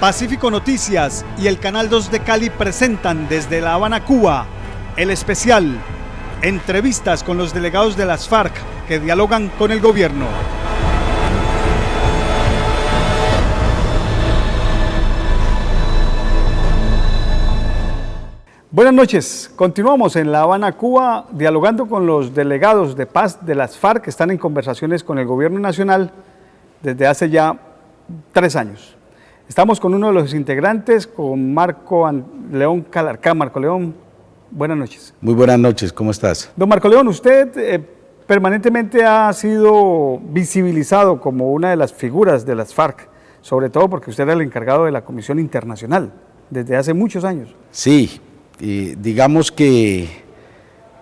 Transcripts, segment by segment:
Pacífico Noticias y el Canal 2 de Cali presentan desde La Habana, Cuba, el especial Entrevistas con los delegados de las FARC que dialogan con el gobierno. Buenas noches, continuamos en La Habana, Cuba, dialogando con los delegados de paz de las FARC que están en conversaciones con el gobierno nacional desde hace ya 3 años. Estamos con uno de los integrantes, con Marco León Calarcá. Marco León, buenas noches. Muy buenas noches, ¿cómo estás? Don Marco León, usted permanentemente ha sido visibilizado como una de las figuras de las FARC, sobre todo porque usted era el encargado de la Comisión Internacional desde hace muchos años. Sí, digamos que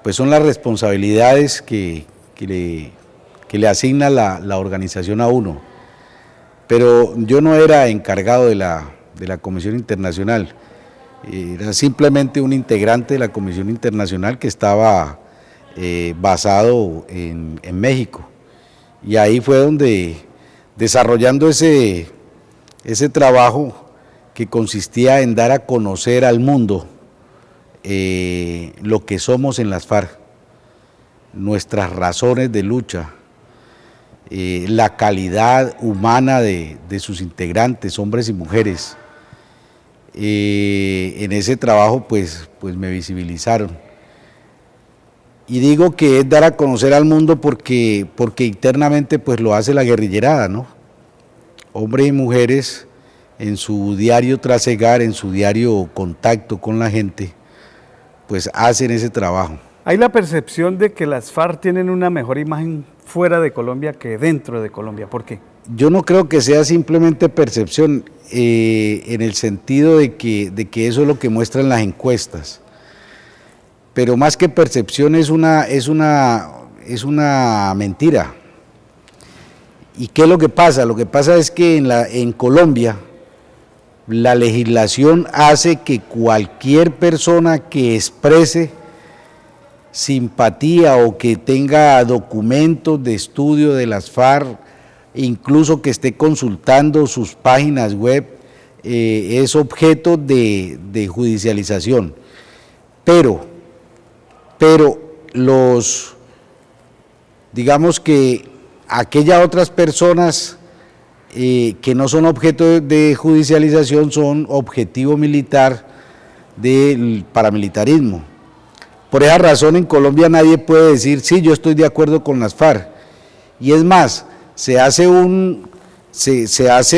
pues son las responsabilidades que le asigna la organización a uno. Pero yo no era encargado de la Comisión Internacional, era simplemente un integrante de la Comisión Internacional que estaba basado en México. Y ahí fue donde, desarrollando ese trabajo que consistía en dar a conocer al mundo lo que somos en las FARC, nuestras razones de lucha, la calidad humana de sus integrantes, hombres y mujeres. En ese trabajo pues me visibilizaron. Y digo que es dar a conocer al mundo porque internamente pues lo hace la guerrillerada, ¿no? Hombres y mujeres en su diario trasegar, en su diario contacto con la gente, pues hacen ese trabajo. Hay la percepción de que las FARC tienen una mejor imagen fuera de Colombia que dentro de Colombia. ¿Por qué? Yo no creo que sea simplemente percepción, en el sentido de que eso es lo que muestran las encuestas. Pero más que percepción es una mentira. ¿Y qué es lo que pasa? Lo que pasa es que en Colombia la legislación hace que cualquier persona que exprese simpatía o que tenga documentos de estudio de las FARC, incluso que esté consultando sus páginas web, es objeto de judicialización. Pero digamos que aquellas otras personas que no son objeto de judicialización son objetivo militar del paramilitarismo. Por esa razón en Colombia nadie puede decir, sí, yo estoy de acuerdo con las FARC. Y es más, se hace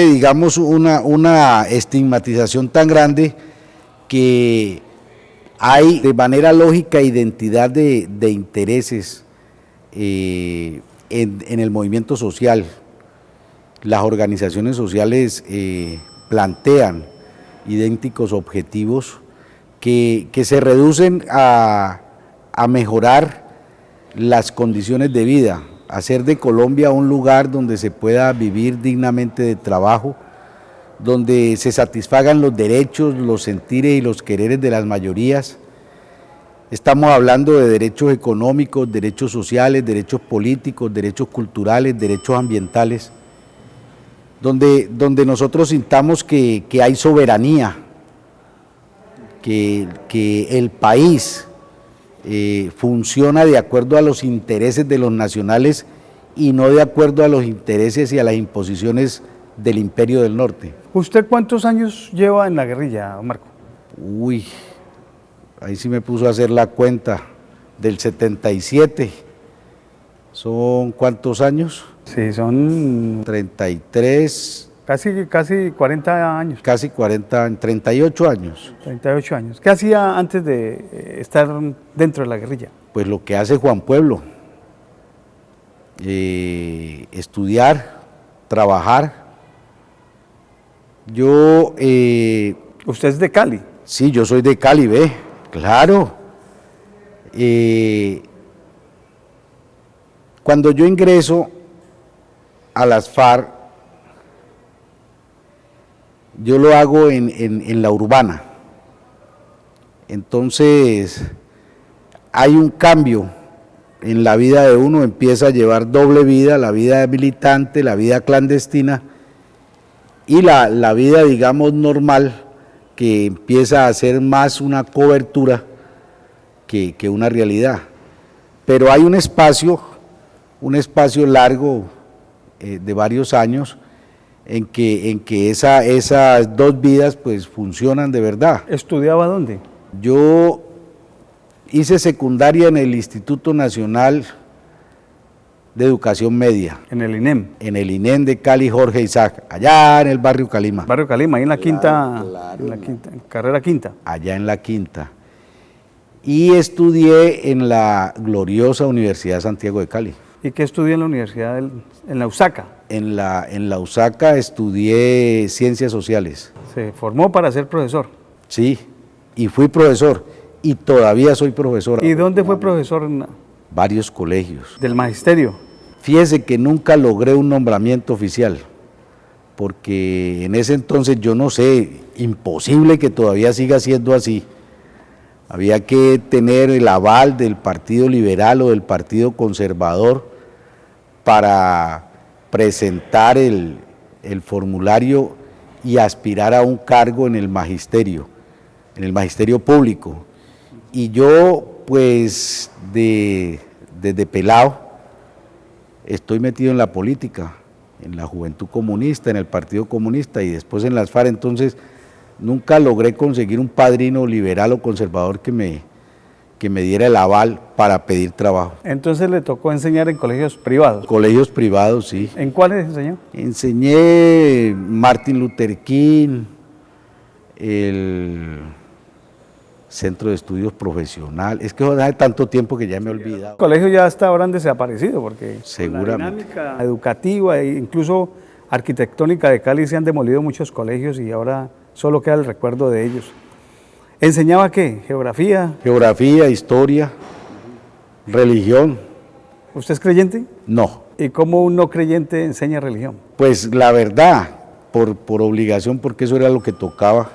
digamos, una estigmatización tan grande que hay de manera lógica identidad de intereses en el movimiento social. Las organizaciones sociales plantean idénticos objetivos que se reducen a mejorar las condiciones de vida, hacer de Colombia un lugar donde se pueda vivir dignamente de trabajo, donde se satisfagan los derechos, los sentires y los quereres de las mayorías. Estamos hablando de derechos económicos, derechos sociales, derechos políticos, derechos culturales, derechos ambientales, donde nosotros sintamos que hay soberanía, que el país funciona de acuerdo a los intereses de los nacionales y no de acuerdo a los intereses y a las imposiciones del Imperio del Norte. ¿Usted cuántos años lleva en la guerrilla, Marco? Uy, ahí sí me puso a hacer la cuenta, del 77, ¿son cuántos años? Sí, son 33... Casi 40 años. Casi 40, 38 años. 38 años. ¿Qué hacía antes de estar dentro de la guerrilla? Pues lo que hace Juan Pueblo, estudiar, trabajar. Yo... ¿Usted es de Cali? Sí, yo soy de Cali, ve, claro. Cuando yo ingreso a las FARC, yo lo hago en la urbana. Entonces hay un cambio en la vida de uno, empieza a llevar doble vida, la vida de militante, la vida clandestina, y la vida, digamos, normal, que empieza a ser más una cobertura que una realidad. Pero hay un espacio largo de varios años en que esas dos vidas pues funcionan de verdad. ¿Estudiaba dónde? Yo hice secundaria en el Instituto Nacional de Educación Media. En el INEM. En el INEM de Cali, Jorge Isaac, allá en el barrio Calima. Barrio Calima, ahí en la quinta, claro. en la quinta, en carrera quinta. Allá en la quinta. Y estudié en la gloriosa Universidad de Santiago de Cali. ¿Y qué estudió en la universidad, en la USACA? En la USACA estudié Ciencias Sociales. Se formó para ser profesor. Sí, y fui profesor, y todavía soy profesor. ¿Y dónde fue profesor? Varios colegios. Del magisterio. Fíjese que nunca logré un nombramiento oficial, porque en ese entonces yo no sé, imposible que todavía siga siendo así. Había que tener el aval del Partido Liberal o del Partido Conservador para presentar el formulario y aspirar a un cargo en el magisterio público. Y yo, pues, desde pelado, estoy metido en la política, en la Juventud Comunista, en el Partido Comunista y después en las FARC, entonces nunca logré conseguir un padrino liberal o conservador que me diera el aval para pedir trabajo. Entonces le tocó enseñar en colegios privados. Colegios privados, sí. ¿En cuáles enseñó? Enseñé Martin Luther King, el Centro de Estudios Profesional. Es que hace tanto tiempo que ya me he olvidado. Los colegios ya hasta ahora han desaparecido porque seguramente. La dinámica educativa e incluso arquitectónica de Cali se han demolido muchos colegios y ahora solo queda el recuerdo de ellos. ¿Enseñaba qué? ¿Geografía? Geografía, historia, religión. ¿Usted es creyente? No. ¿Y cómo un no creyente enseña religión? Pues la verdad, por obligación, porque eso era lo que tocaba.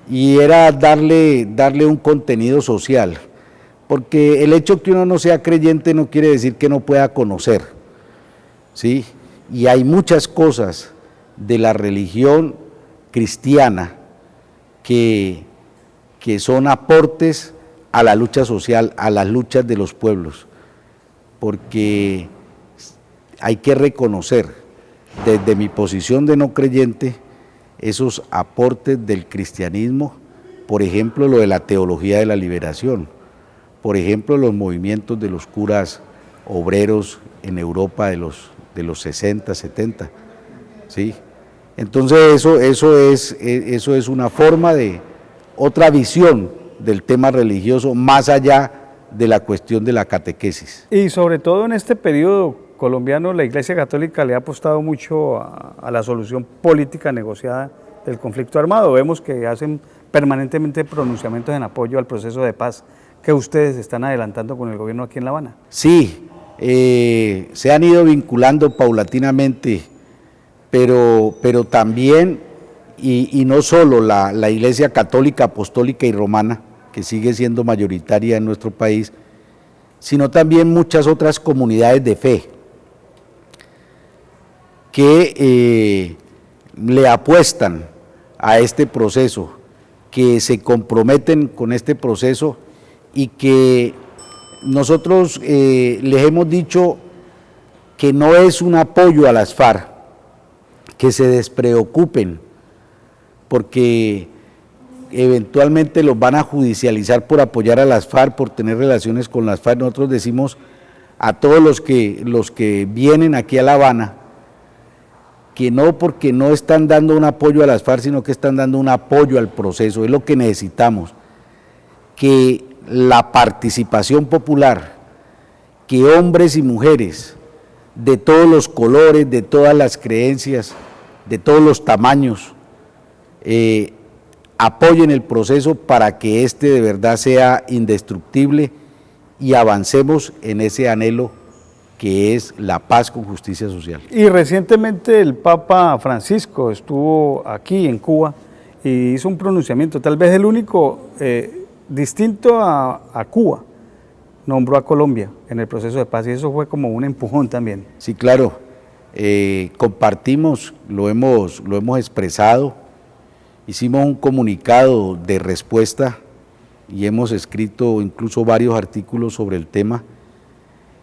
Y era darle un contenido social. Porque el hecho que uno no sea creyente no quiere decir que no pueda conocer, ¿sí? Y hay muchas cosas de la religión cristiana que son aportes a la lucha social, a las luchas de los pueblos, porque hay que reconocer desde mi posición de no creyente esos aportes del cristianismo, por ejemplo lo de la teología de la liberación, por ejemplo los movimientos de los curas obreros en Europa de los 60, 70, ¿sí? Entonces eso es una forma de otra visión del tema religioso más allá de la cuestión de la catequesis. Y sobre todo en este periodo colombiano la Iglesia Católica le ha apostado mucho a la solución política negociada del conflicto armado. Vemos que hacen permanentemente pronunciamientos en apoyo al proceso de paz que ustedes están adelantando con el gobierno aquí en La Habana. Sí, se han ido vinculando paulatinamente, pero también, y no solo la Iglesia Católica, Apostólica y Romana, que sigue siendo mayoritaria en nuestro país, sino también muchas otras comunidades de fe que le apuestan a este proceso, que se comprometen con este proceso y que nosotros les hemos dicho que no es un apoyo a las FARC, que se despreocupen, porque eventualmente los van a judicializar por apoyar a las FARC, por tener relaciones con las FARC. Nosotros decimos a todos los que vienen aquí a La Habana, que no, porque no están dando un apoyo a las FARC, sino que están dando un apoyo al proceso. Es lo que necesitamos, que la participación popular, que hombres y mujeres de todos los colores, de todas las creencias, de todos los tamaños, apoyen el proceso para que este de verdad sea indestructible y avancemos en ese anhelo que es la paz con justicia social. Y recientemente el Papa Francisco estuvo aquí en Cuba y hizo un pronunciamiento, tal vez el único distinto a Cuba, nombró a Colombia en el proceso de paz y eso fue como un empujón también. Sí, claro. compartimos, lo hemos expresado, hicimos un comunicado de respuesta y hemos escrito incluso varios artículos sobre el tema,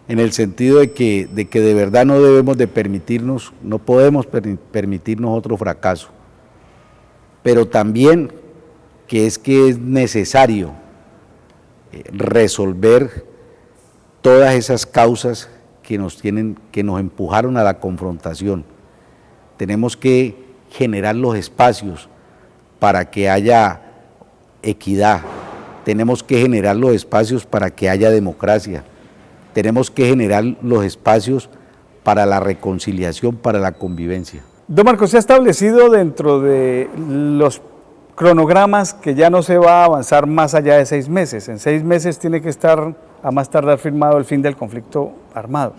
en el sentido de que de verdad no debemos de permitirnos, no podemos permitirnos otro fracaso, pero también que es necesario resolver todas esas causas que nos empujaron a la confrontación. Tenemos que generar los espacios para que haya equidad, tenemos que generar los espacios para que haya democracia, tenemos que generar los espacios para la reconciliación, para la convivencia. Don Marcos, se ha establecido dentro de los cronogramas que ya no se va a avanzar más allá de 6 meses. En 6 meses tiene que estar a más tardar firmado el fin del conflicto armado.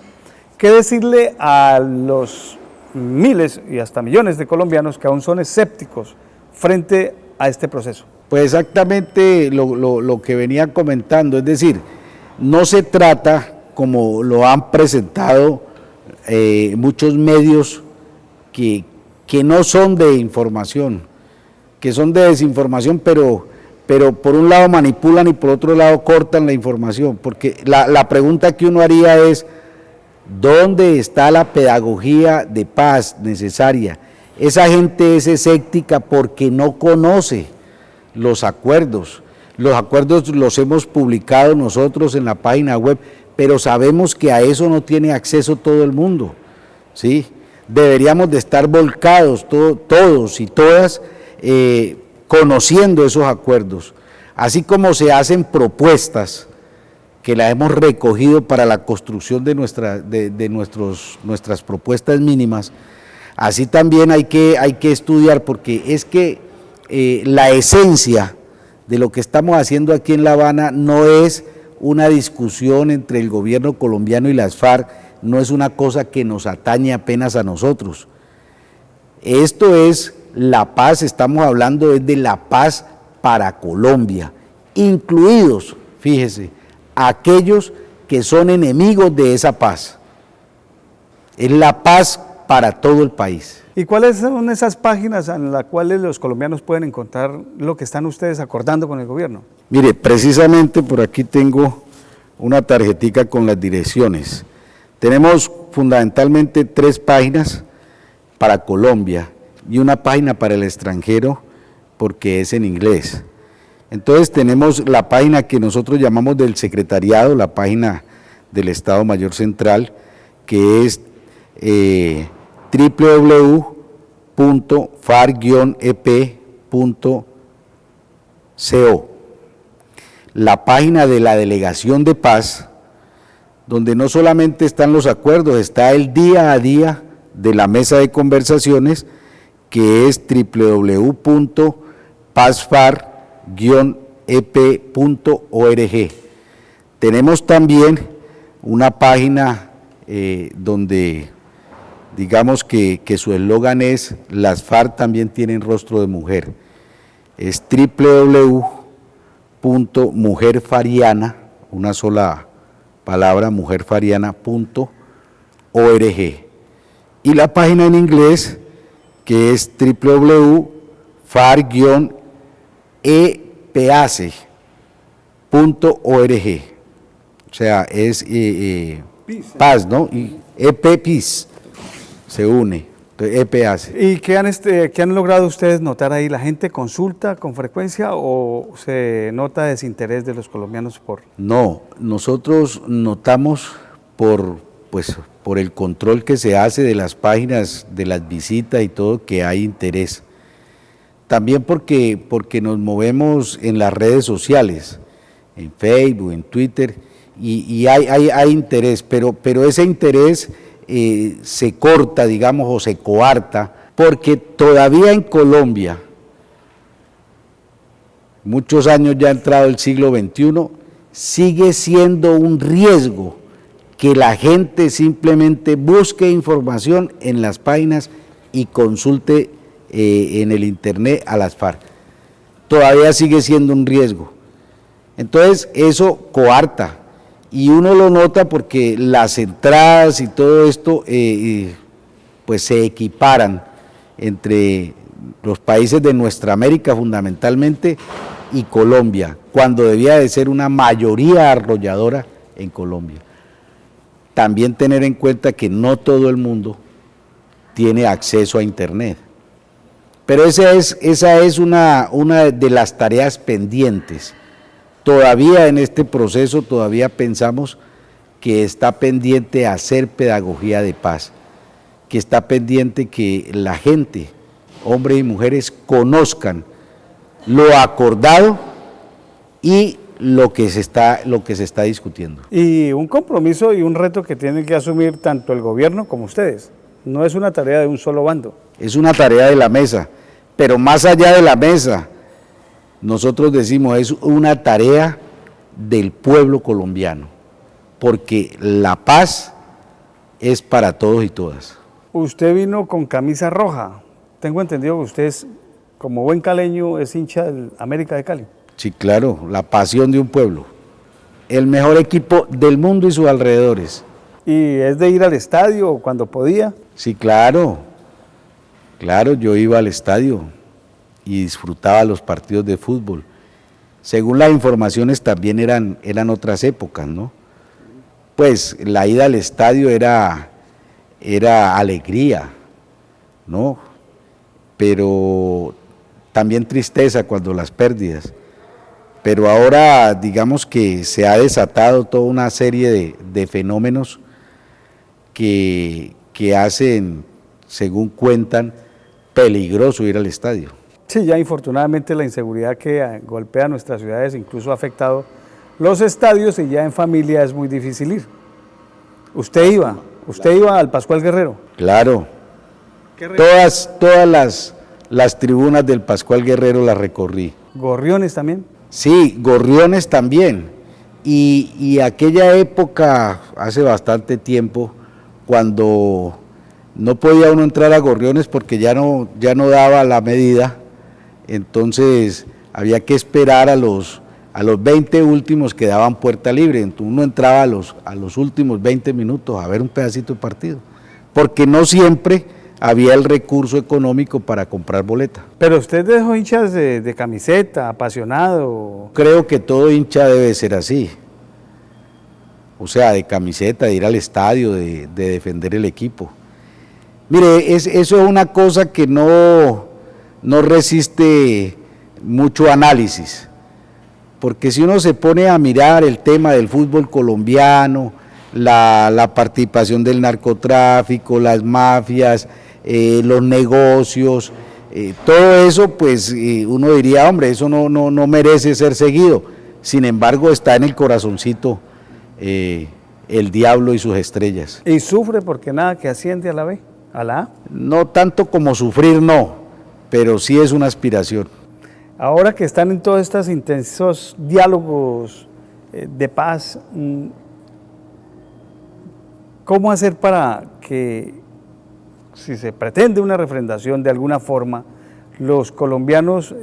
¿Qué decirle a los miles y hasta millones de colombianos que aún son escépticos frente a este proceso? Pues exactamente lo que venía comentando, es decir, no se trata, como lo han presentado muchos medios que no son de información, que son de desinformación, pero por un lado manipulan y por otro lado cortan la información, porque la pregunta que uno haría es, ¿dónde está la pedagogía de paz necesaria? Esa gente es escéptica porque no conoce los acuerdos los hemos publicado nosotros en la página web, pero sabemos que a eso no tiene acceso todo el mundo, ¿sí? Deberíamos de estar volcados todos y todas conociendo esos acuerdos, así como se hacen propuestas que las hemos recogido para la construcción de nuestras propuestas mínimas, así también hay que estudiar, porque es que la esencia de lo que estamos haciendo aquí en La Habana no es una discusión entre el gobierno colombiano y las FARC, no es una cosa que nos atañe apenas a nosotros. Esto es la paz, estamos hablando de la paz para Colombia, incluidos, fíjese, aquellos que son enemigos de esa paz. Es la paz para todo el país. ¿Y cuáles son esas páginas en las cuales los colombianos pueden encontrar lo que están ustedes acordando con el gobierno? Mire, precisamente por aquí tengo una tarjetica con las direcciones. Tenemos fundamentalmente 3 páginas para Colombia y una página para el extranjero porque es en inglés. Entonces tenemos la página que nosotros llamamos del secretariado, la página del Estado Mayor Central, que es www.far-ep.co. La página de la Delegación de Paz, donde no solamente están los acuerdos, está el día a día de la mesa de conversaciones, que es www.pazfar-ep.org. Tenemos también una página donde digamos que su eslogan es las FARC también tienen rostro de mujer. Es www.mujerfariana, una sola palabra, mujerfariana.org. Y la página en inglés, que es www.far-epace.org. O sea, es paz, ¿no? Y EPPIS se une, entonces EPACE. ¿Y qué han logrado ustedes notar ahí? ¿La gente consulta con frecuencia o se nota desinterés de los colombianos por...? No, nosotros notamos por el control que se hace de las páginas, de las visitas y todo, que hay interés. También porque nos movemos en las redes sociales, en Facebook, en Twitter, y hay interés, pero ese interés se corta, digamos, o se coarta, porque todavía en Colombia, muchos años ya ha entrado el siglo XXI, sigue siendo un riesgo que la gente simplemente busque información en las páginas y consulte en el internet a las FARC. Todavía sigue siendo un riesgo. Entonces eso coarta. Y uno lo nota porque las entradas y todo esto pues se equiparan entre los países de nuestra América fundamentalmente y Colombia, cuando debía de ser una mayoría arrolladora en Colombia. También tener en cuenta que no todo el mundo tiene acceso a Internet. Pero esa es una de las tareas pendientes. Todavía en este proceso, todavía pensamos que está pendiente hacer pedagogía de paz, que está pendiente que la gente, hombres y mujeres, conozcan lo acordado y lo que se está discutiendo. Y un compromiso y un reto que tienen que asumir tanto el gobierno como ustedes. No es una tarea de un solo bando. Es una tarea de la mesa, pero más allá de la mesa, nosotros decimos, es una tarea del pueblo colombiano, porque la paz es para todos y todas. Usted vino con camisa roja. Tengo entendido que usted, como buen caleño, es hincha del América de Cali. Sí, claro, la pasión de un pueblo. El mejor equipo del mundo y sus alrededores. ¿Y es de ir al estadio cuando podía? Sí, claro. Claro, yo iba al estadio y disfrutaba los partidos de fútbol. Según las informaciones también eran otras épocas, ¿no? Pues la ida al estadio era alegría, ¿no? Pero también tristeza cuando las pérdidas. Pero ahora digamos que se ha desatado toda una serie de fenómenos que hacen, según cuentan, peligroso ir al estadio. Sí, ya infortunadamente la inseguridad que golpea nuestras ciudades incluso ha afectado los estadios y ya en familia es muy difícil ir. ¿Usted iba al Pascual Guerrero? Claro, todas las tribunas del Pascual Guerrero las recorrí. ¿Gorriones también? Sí, Gorriones también. Y aquella época, hace bastante tiempo, cuando no podía uno entrar a Gorriones porque ya no daba la medida, entonces había que esperar a los 20 últimos que daban puerta libre, entonces uno entraba a los últimos 20 minutos a ver un pedacito de partido, porque no siempre había el recurso económico para comprar boleta. Pero usted dejó hinchas de camiseta, apasionado. Creo que todo hincha debe ser así, o sea, de camiseta, de ir al estadio, de defender el equipo. Mire, eso es una cosa que no resiste mucho análisis, porque si uno se pone a mirar el tema del fútbol colombiano, la participación del narcotráfico, las mafias, los negocios, todo eso, pues uno diría, hombre, eso no merece ser seguido. Sin embargo, está en el corazoncito el diablo y sus estrellas. ¿Y sufre porque nada que asciende a la B? ¿A la A? No tanto como sufrir, no, pero sí es una aspiración. Ahora que están en todos estos intensos diálogos de paz, ¿cómo hacer para que, si se pretende una refrendación de alguna forma, los colombianos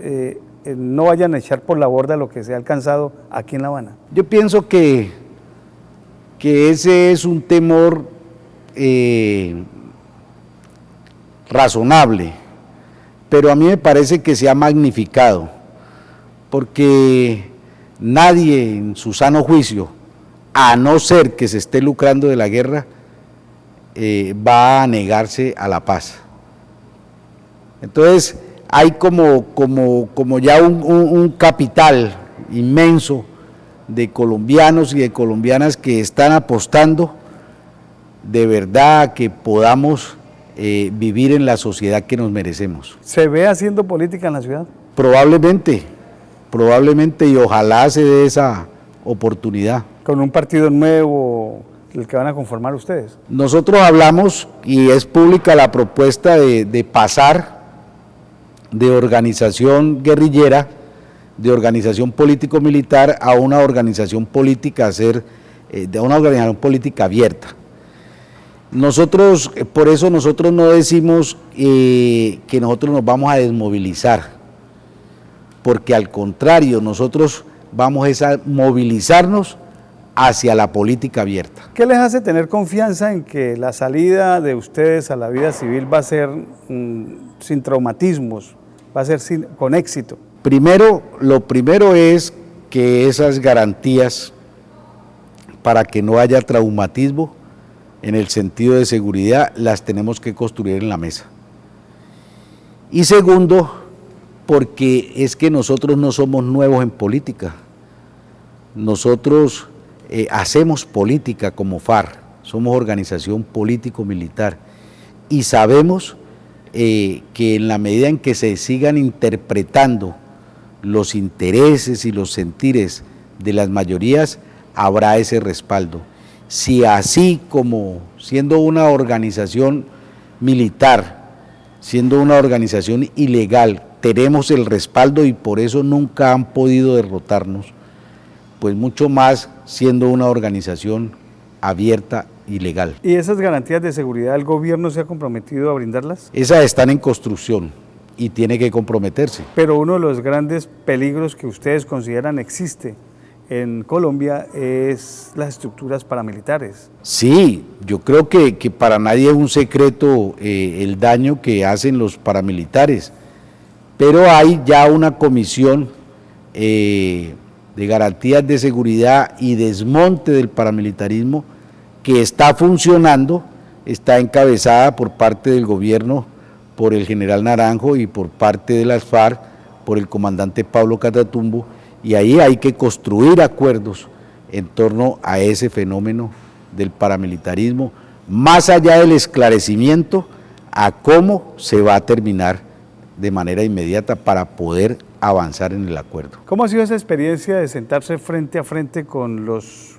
no vayan a echar por la borda lo que se ha alcanzado aquí en La Habana? Yo pienso que ese es un temor razonable, pero a mí me parece que se ha magnificado, porque nadie en su sano juicio, a no ser que se esté lucrando de la guerra, va a negarse a la paz. Entonces hay como ya un capital inmenso de colombianos y de colombianas que están apostando de verdad que podamos vivir en la sociedad que nos merecemos. ¿Se ve haciendo política en la ciudad? Probablemente, y ojalá se dé esa oportunidad. ¿Con un partido nuevo, el que van a conformar ustedes? Nosotros hablamos, y es pública la propuesta de pasar de organización guerrillera, de organización político-militar, a una organización política, de una organización política abierta. Nosotros, por eso nosotros no decimos que nosotros nos vamos a desmovilizar, porque al contrario, nosotros vamos a movilizarnos hacia la política abierta. ¿Qué les hace tener confianza en que la salida de ustedes a la vida civil va a ser sin traumatismos, va a ser con éxito? Lo primero es que esas garantías para que no haya traumatismo en el sentido de seguridad las tenemos que construir en la mesa. Y segundo, porque es que nosotros no somos nuevos en política. Nosotros hacemos política como FARC, somos organización político-militar y sabemos que en la medida en que se sigan interpretando los intereses y los sentires de las mayorías, habrá ese respaldo. Si así como siendo una organización militar, siendo una organización ilegal, tenemos el respaldo y por eso nunca han podido derrotarnos, pues mucho más siendo una organización abierta y legal. ¿Y esas garantías de seguridad el gobierno se ha comprometido a brindarlas? Esas están en construcción y tiene que comprometerse. Pero uno de los grandes peligros que ustedes consideran existe en Colombia es las estructuras paramilitares. Sí, yo creo que para nadie es un secreto el daño que hacen los paramilitares, pero hay ya una comisión de garantías de seguridad y desmonte del paramilitarismo que está funcionando, está encabezada por parte del gobierno, por el general Naranjo y por parte de las FARC, por el comandante Pablo Catatumbo, y ahí hay que construir acuerdos en torno a ese fenómeno del paramilitarismo, más allá del esclarecimiento a cómo se va a terminar de manera inmediata para poder avanzar en el acuerdo. ¿Cómo ha sido esa experiencia de sentarse frente a frente con los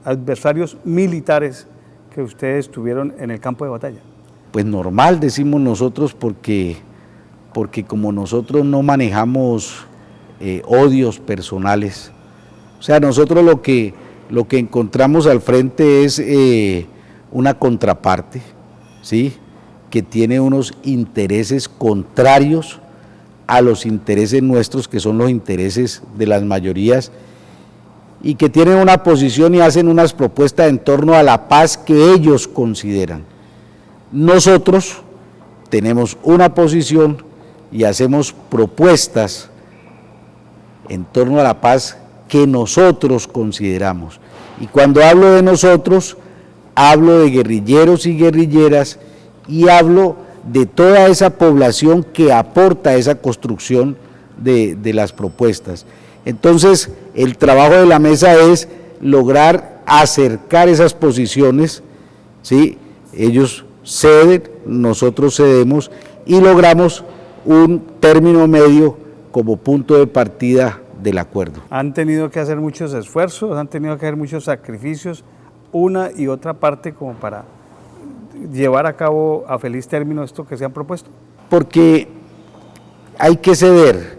adversarios militares que ustedes tuvieron en el campo de batalla? Pues normal, decimos nosotros, porque como nosotros no manejamos odios personales, o sea, nosotros lo que encontramos al frente es una contraparte, ¿sí?, que tiene unos intereses contrarios a los intereses nuestros, que son los intereses de las mayorías, y que tienen una posición y hacen unas propuestas en torno a la paz que ellos consideran. Nosotros tenemos una posición y hacemos propuestas en torno a la paz que nosotros consideramos. Y cuando hablo de nosotros, hablo de guerrilleros y guerrilleras y hablo de toda esa población que aporta a esa construcción de las propuestas. Entonces, el trabajo de la mesa es lograr acercar esas posiciones, ¿sí? Ellos ceden, nosotros cedemos y logramos un término medio como punto de partida del acuerdo. Han tenido que hacer muchos esfuerzos, han tenido que hacer muchos sacrificios, una y otra parte, como para llevar a cabo a feliz término esto que se han propuesto. Porque hay que ceder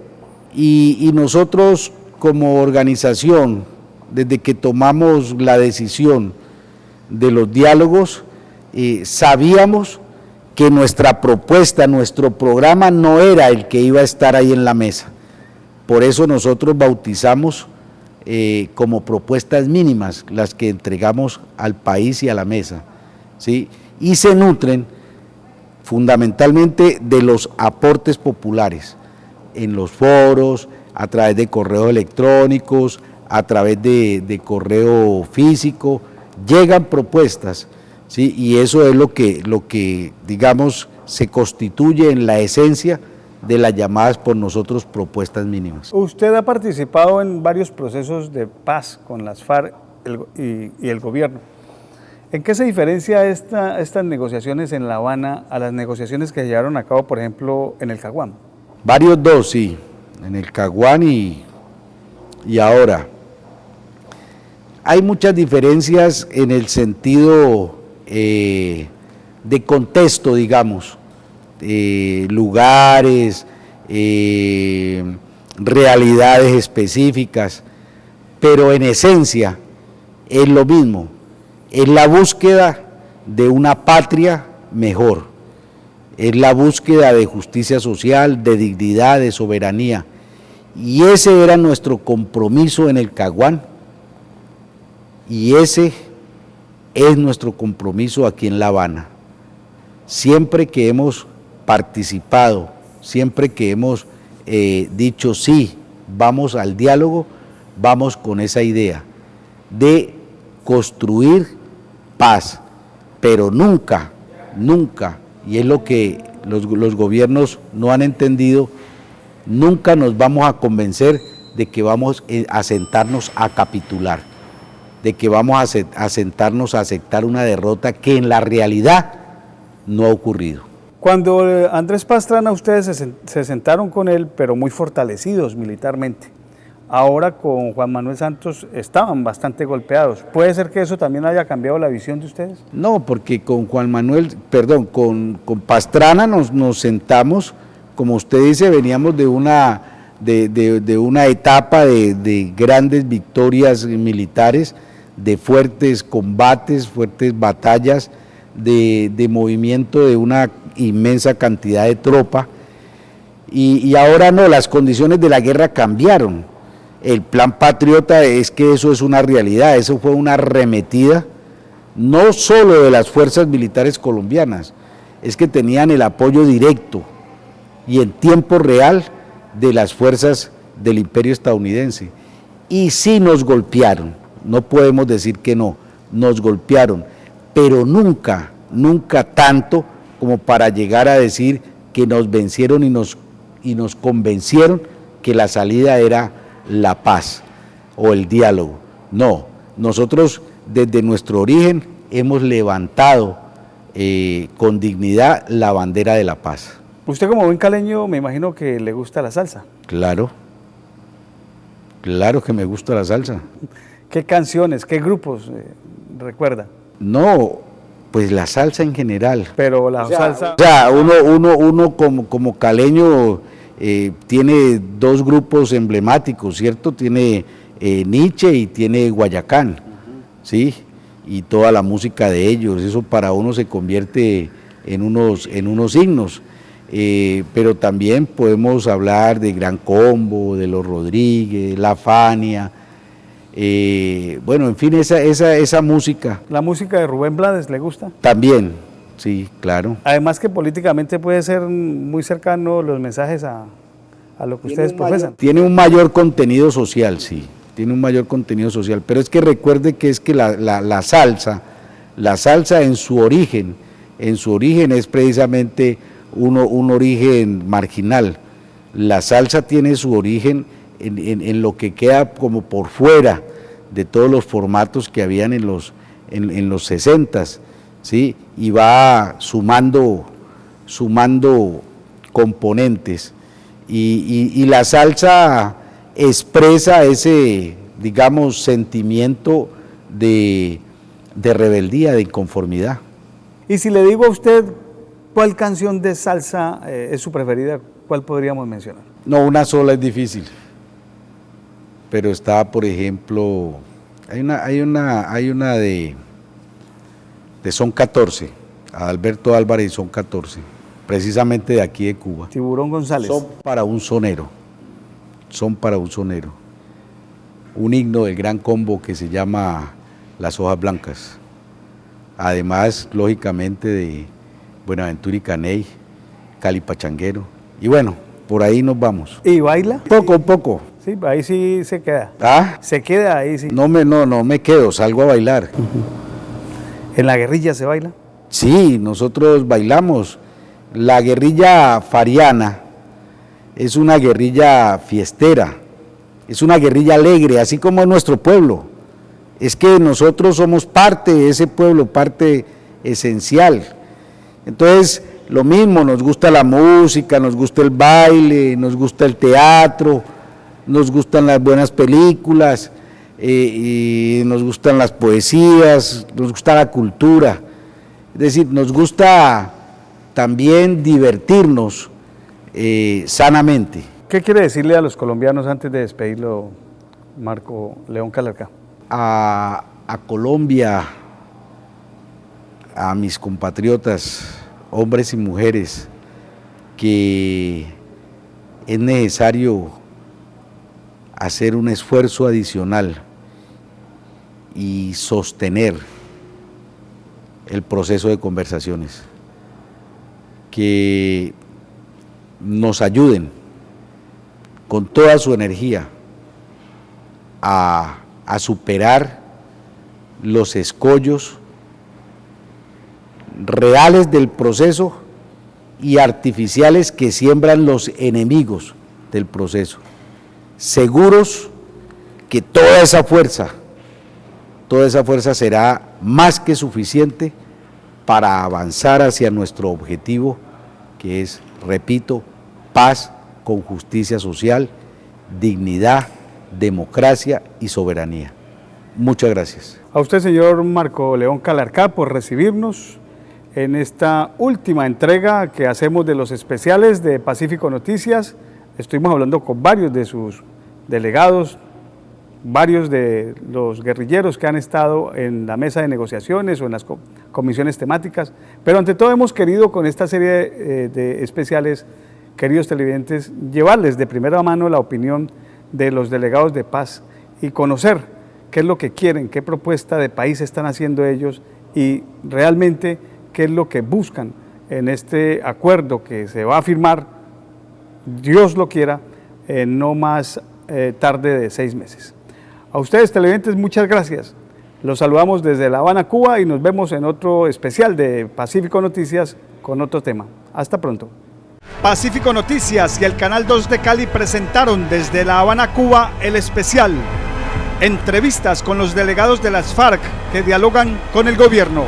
y nosotros como organización, desde que tomamos la decisión de los diálogos, sabíamos que nuestra propuesta, nuestro programa no era el que iba a estar ahí en la mesa. Por eso nosotros bautizamos como propuestas mínimas las que entregamos al país y a la mesa, ¿sí? Y se nutren fundamentalmente de los aportes populares en los foros, a través de correos electrónicos, a través de correo físico, llegan propuestas, ¿sí? Y eso es lo que digamos se constituye en la esencia de las llamadas por nosotros propuestas mínimas. Usted ha participado en varios procesos de paz con las FARC y el gobierno. ¿En qué se diferencia estas negociaciones en La Habana a las negociaciones que se llevaron a cabo, por ejemplo, en el Caguán? Varios dos, sí, en el Caguán y ahora. Hay muchas diferencias en el sentido de contexto, digamos, lugares, realidades específicas, pero en esencia es lo mismo, es la búsqueda de una patria mejor, es la búsqueda de justicia social, de dignidad, de soberanía, y ese era nuestro compromiso en el Caguán, Y ese es nuestro compromiso aquí en La Habana. Siempre que hemos participado, siempre que hemos dicho sí, vamos al diálogo, vamos con esa idea de construir paz, pero nunca, nunca, y es lo que los gobiernos no han entendido, nunca nos vamos a convencer de que vamos a sentarnos a capitular, de que vamos a sentarnos a aceptar una derrota que en la realidad no ha ocurrido. Cuando Andrés Pastrana, ustedes se sentaron con él, pero muy fortalecidos militarmente. Ahora con Juan Manuel Santos estaban bastante golpeados. ¿Puede ser que eso también haya cambiado la visión de ustedes? No, porque con con Pastrana nos sentamos, como usted dice, veníamos de una etapa de grandes victorias militares, de fuertes combates, fuertes batallas, de movimiento de una inmensa cantidad de tropa, y ahora no, las condiciones de la guerra cambiaron. El plan Patriota es que eso es una realidad, eso fue una arremetida, no solo de las fuerzas militares colombianas, es que tenían el apoyo directo y en tiempo real de las fuerzas del imperio estadounidense. Y sí nos golpearon, no podemos decir que no, nos golpearon, pero nunca, nunca tanto como para llegar a decir que nos vencieron y nos convencieron que la salida era la paz o el diálogo. No, nosotros desde nuestro origen hemos levantado con dignidad la bandera de la paz. Usted como buen caleño me imagino que le gusta la salsa. Claro, claro que me gusta la salsa. ¿Qué canciones, qué grupos recuerda? No, pues la salsa en general. Pero la salsa... O sea, uno como caleño tiene dos grupos emblemáticos, ¿cierto? Tiene Nietzsche y tiene Guayacán, ¿sí? Y toda la música de ellos, eso para uno se convierte en unos himnos. Pero también podemos hablar de Gran Combo, de Los Rodríguez, La Fania, bueno, en fin, esa música. ¿La música de Rubén Blades le gusta? También, sí, claro. Además que políticamente puede ser muy cercano los mensajes a lo que ustedes profesan. Tiene un mayor contenido social, sí, tiene un mayor contenido social, pero es que recuerde que es que la salsa en su origen es precisamente un origen marginal. La salsa tiene su origen en lo que queda como por fuera de todos los formatos que habían en los 60s, ¿sí? Y va sumando componentes, y la salsa expresa ese, digamos, sentimiento de rebeldía, de inconformidad. Y si le digo a usted cuál canción de salsa es su preferida, ¿cuál podríamos mencionar? No, una sola es difícil, pero está, por ejemplo, hay una de Son 14, Alberto Álvarez y Son 14, precisamente de aquí de Cuba. Tiburón González. Son para un sonero, un himno del Gran Combo que se llama Las Hojas Blancas, además, lógicamente, de Buenaventura y Caney, Cali Pachanguero, y bueno, por ahí nos vamos. ¿Y baila? Poco. Sí, ahí sí se queda. ¿Ah? Se queda ahí, sí. No me quedo, salgo a bailar. ¿En la guerrilla se baila? Sí, nosotros bailamos. La guerrilla fariana es una guerrilla fiestera, es una guerrilla alegre, así como es nuestro pueblo. Es que nosotros somos parte de ese pueblo, parte esencial. Entonces, lo mismo, nos gusta la música, nos gusta el baile, nos gusta el teatro, nos gustan las buenas películas, y nos gustan las poesías, nos gusta la cultura. Es decir, nos gusta también divertirnos sanamente. ¿Qué quiere decirle a los colombianos antes de despedirlo, Marco León Calarcá? A Colombia, a mis compatriotas, hombres y mujeres, que es necesario hacer un esfuerzo adicional y sostener el proceso de conversaciones, que nos ayuden con toda su energía a superar los escollos reales del proceso y artificiales que siembran los enemigos del proceso, seguros que toda esa fuerza será más que suficiente para avanzar hacia nuestro objetivo, que es, repito, paz con justicia social, dignidad, democracia y soberanía. Muchas gracias. A usted, señor Marco León Calarcá, por recibirnos en esta última entrega que hacemos de los especiales de Pacífico Noticias. Estuvimos hablando con varios de sus delegados, varios de los guerrilleros que han estado en la mesa de negociaciones o en las comisiones temáticas, pero ante todo hemos querido con esta serie de especiales, queridos televidentes, llevarles de primera mano la opinión de los delegados de paz y conocer qué es lo que quieren, qué propuesta de país están haciendo ellos y realmente qué es lo que buscan en este acuerdo que se va a firmar, Dios lo quiera, no más tarde de 6 meses. A ustedes, televidentes, muchas gracias. Los saludamos desde La Habana, Cuba, y nos vemos en otro especial de Pacífico Noticias con otro tema. Hasta pronto. Pacífico Noticias y el Canal 2 de Cali presentaron desde La Habana, Cuba, el especial Entrevistas con los delegados de las FARC que dialogan con el gobierno.